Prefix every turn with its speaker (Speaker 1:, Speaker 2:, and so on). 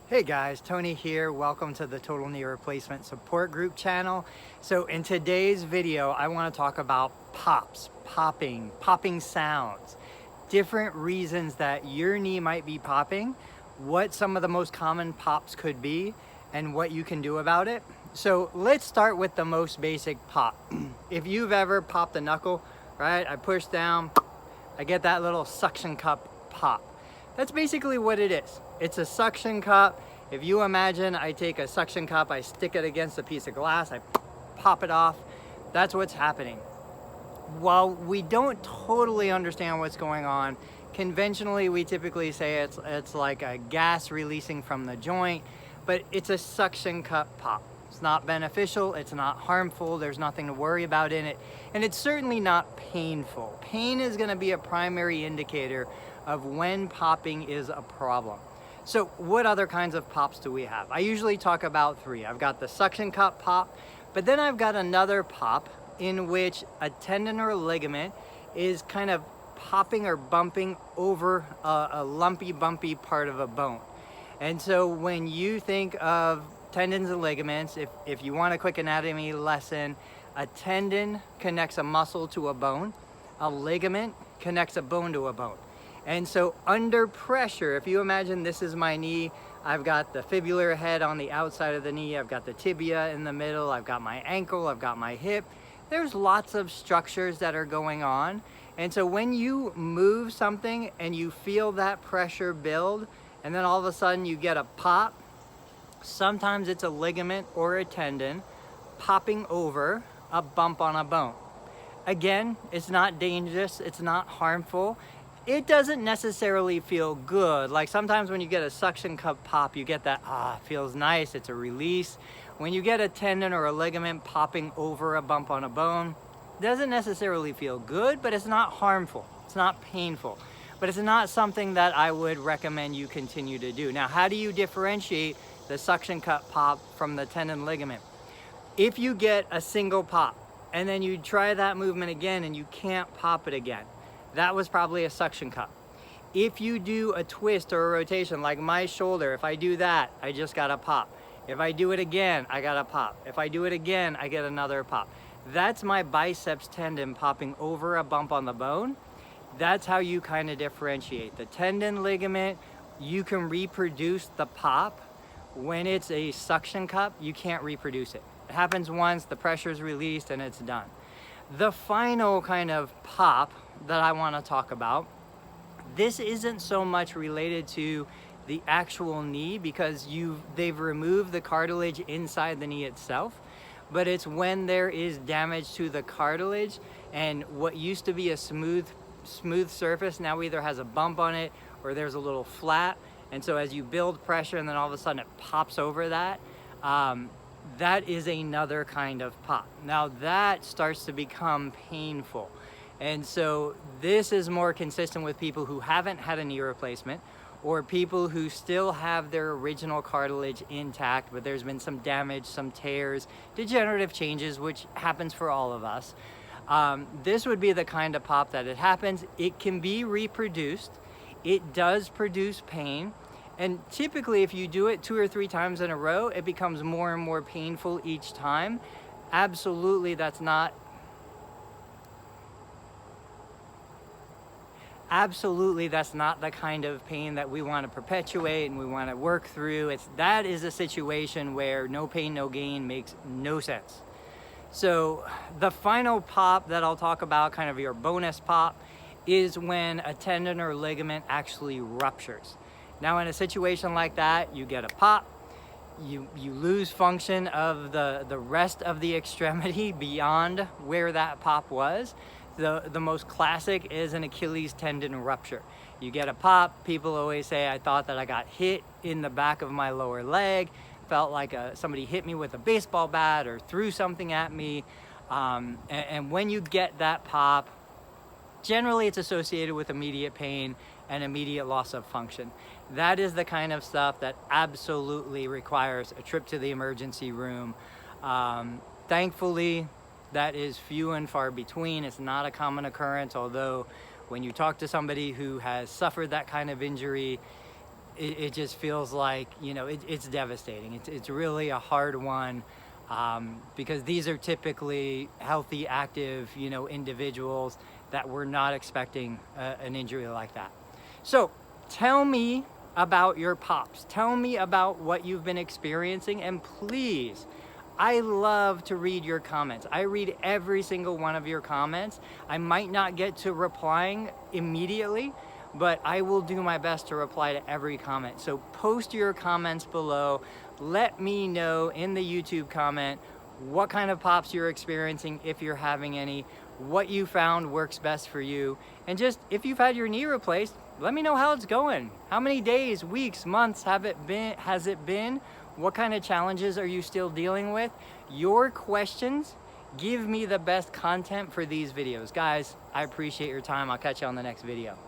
Speaker 1: Hey guys, Tony here. Welcome to the Total Knee Replacement Support Group channel. So in today's video, I want to talk about popping sounds, different reasons that your knee might be popping, what some of the most common pops could be, and what you can do about it. So let's start with the most basic pop. If you've ever popped a knuckle, right? I push down, I get that little suction cup pop. That's basically what it is. It's a suction cup. If you imagine I take a suction cup, I stick it against a piece of glass, I pop it off. That's what's happening. While we don't totally understand what's going on, conventionally we typically say it's like a gas releasing from the joint, but it's a suction cup pop. It's not beneficial, it's not harmful, there's nothing to worry about in it, and it's certainly not painful. Pain is going to be a primary indicator of when popping is a problem. So what other kinds of pops do we have? I usually talk about three. I've got the suction cup pop, but then I've got another pop in which a tendon or a ligament is kind of popping or bumping over a lumpy, bumpy part of a bone. And so when you think of tendons and ligaments, if you want a quick anatomy lesson, a tendon connects a muscle to a bone, a ligament connects a bone to a bone. And so under pressure, if you imagine this is my knee, I've got the fibular head on the outside of the knee, I've got the tibia in the middle, I've got my ankle, I've got my hip. There's lots of structures that are going on. And so when you move something and you feel that pressure build, and then all of a sudden you get a pop, sometimes it's a ligament or a tendon popping over a bump on a bone. Again, it's not dangerous, it's not harmful. It doesn't necessarily feel good. Like sometimes when you get a suction cup pop, you get that, feels nice, it's a release. When you get a tendon or a ligament popping over a bump on a bone, it doesn't necessarily feel good, but it's not harmful. It's not painful. But it's not something that I would recommend you continue to do. Now, how do you differentiate the suction cup pop from the tendon ligament? If you get a single pop and then you try that movement again and you can't pop it again, that was probably a suction cup. If you do a twist or a rotation, like my shoulder, if I do that, I just got a pop. If I do it again, I got a pop. If I do it again, I get another pop. That's my biceps tendon popping over a bump on the bone. That's how you kind of differentiate. The tendon ligament, you can reproduce the pop. When it's a suction cup, you can't reproduce it. It happens once, the pressure is released, and it's done. The final kind of pop that I want to talk about, this isn't so much related to the actual knee because they've removed the cartilage inside the knee itself, but it's when there is damage to the cartilage and what used to be a smooth surface now either has a bump on it or there's a little flat, and so as you build pressure and then all of a sudden it pops over that, that is another kind of pop. Now that starts to become painful. And so this is more consistent with people who haven't had a knee replacement or people who still have their original cartilage intact, but there's been some damage, some tears, degenerative changes, which happens for all of us. This would be the kind of pop that it happens. It can be reproduced. It does produce pain. And typically if you do it 2 or 3 times in a row, it becomes more and more painful each time. Absolutely, that's not the kind of pain that we want to perpetuate and we want to work through. That is a situation where no pain, no gain makes no sense. So the final pop that I'll talk about, kind of your bonus pop, is when a tendon or ligament actually ruptures. Now in a situation like that, you get a pop, you lose function of the rest of the extremity beyond where that pop was. The most classic is an Achilles tendon rupture. You get a pop, people always say, I thought that I got hit in the back of my lower leg, felt like somebody hit me with a baseball bat or threw something at me. And when you get that pop, generally it's associated with immediate pain and immediate loss of function. That is the kind of stuff that absolutely requires a trip to the emergency room. Thankfully, that is few and far between. It's not a common occurrence, although when you talk to somebody who has suffered that kind of injury, it just feels like, you know, it's devastating. It's really a hard one, because these are typically healthy, active, you know, individuals that we're not expecting an injury like that. So tell me about your pops. Tell me about what you've been experiencing, and please, I love to read your comments. I read every single one of your comments. I might not get to replying immediately, but I will do my best to reply to every comment. So post your comments below. Let me know in the YouTube comment what kind of pops you're experiencing, if you're having any, what you found works best for you, and just if you've had your knee replaced, let me know how it's going. How many days, weeks, months has it been? What kind of challenges are you still dealing with? Your questions give me the best content for these videos. Guys, I appreciate your time. I'll catch you on the next video.